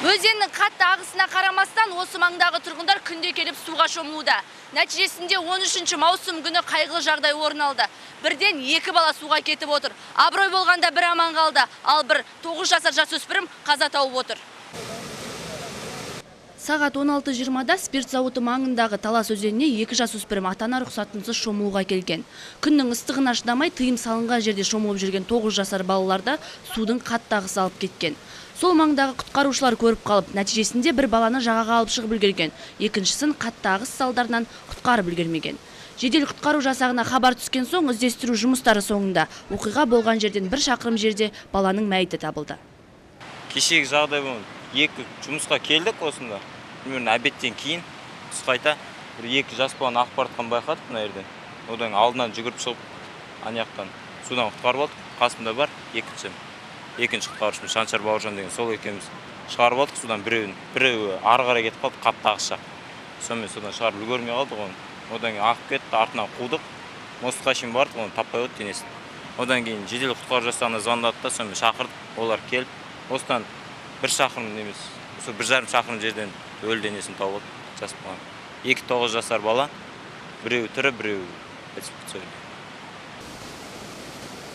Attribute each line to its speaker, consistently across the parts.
Speaker 1: Өзеннің қатты ағысына қарамастан осы маңдағы тұрғындар күнде келіп суға шомылуда. Нәтижесінде 13 маусым күні қайғылы жағдай орын алды. Бірден 2 бала суға кетіп отыр. Абырой болғанда бір аман қалды, ал бір 9 жасар жасөспірім қаза тауып отыр. Сағат 16:20-да спирт зауыты маңындағы Талас өзеніне 2 жасөспірім ата-ана рұқсатынсыз шомылуға келген. Күннің ыстығына шыдамай тыйым салынған жерде шомылып жүрген 9 жасар балаларда судың қатты ағысы алып кеткен. Сол маңдағы құтқарушылар көріп қалып, нәтижесінде бір баланы жағаға алып шығып үлгерген, екіншісін қатты ағыс салдарынан құтқарып үлгермеген. Жедел құтқару жасағына хабар түскен соң іздестіру жұмыстары соңында оқиға болған жерден 1 шақырым жерде баланың мәйіті табылды.
Speaker 2: Кешегі жағдай болды. 2 жұмысқа келдік осында. Обедтен кейін қайта 2 жас баланы ақпараттан байқадық мына жерден. Одан алдынан жүгіріп шығып, анаяқтан судан құтқарып алдық. Қасымда бар екінші құтқарушымыз Шаншар Бауыржан деген сол екеуміз шығарып алдық судан біреуі ары қарай кетіп қалды, қатты ағыс жақ. Сонымен судан шығарып үлгермей қалдық оны. Одан кейін ағып кетті, артынан қудық. Мостқа шейін бардық, оны таппай отты денесін. Одан кейін жедел құтқару жасағына звондадық та, сонымен шақырдық. Олар келіп, осыдан 1 шақырым емес, 1,5 шақырым жерден өлі денесін тауып алды. Жас бала. 2-9 жасар бала, біреуі тірі, біреуі өтіп.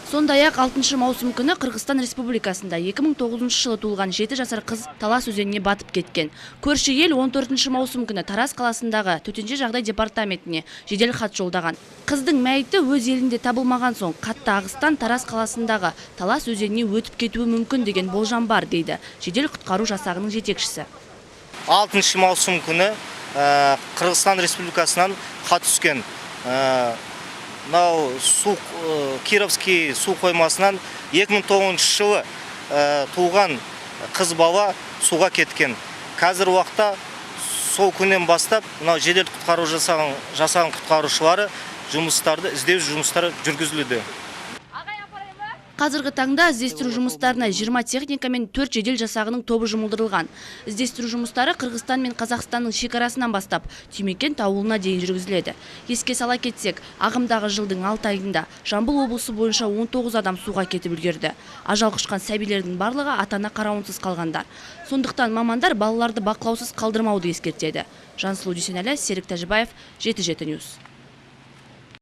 Speaker 1: Сондай-ақ 6 маусым күні Қырғызстан Республикасында 2009 жылы туылған 7 жасар қыз Талас өзеніне батып кеткен. Көрші ел 14 маусым күні Тараз қаласындағы төтенше жағдай департаментіне жедел хат жолдаған. Қыздың мәйіті өз елінде табылмаған соң, қатты ағыстан Тараз қаласындағы Талас өзеніне өтіп кетуі мүмкін деген болжам бар, дейді жедел құтқару жасағының жетекшісі.
Speaker 3: 6 маусым күні Қырғызстан Республикасынан хат түскен. Кировский су қоймасынан 2009 жылы туған қыз бала суға кеткен. Қазір уақытта сол күннен бастап жедел құтқару жасаған құтқарушылары іздеу жұмыстары жүргізілуде.
Speaker 1: Қазіргі таңда іздестіру жұмыстарына 20 техника мен 4 жедел жасағының тобы жұмылдырылған. Іздестіру жұмыстары Қырғызстан мен Қазақстанның шекарасынан бастап Түймекент ауылына дейін жүргізіледі. Еске сала кетсек, ағымдағы жылдың 6 айында Жамбыл облысы бойынша 19 адам суға кетіп үлгерді. Ажал құшқан сәбилердің барлығы ата-ана қарауынсыз қалғандар. Сондықтан мамандар балаларды бақылаусыз қалдырмауды ескертеді. Жансұлу Дүйсенәлі, Серік Тәжібаев, 7-7 Ньюс.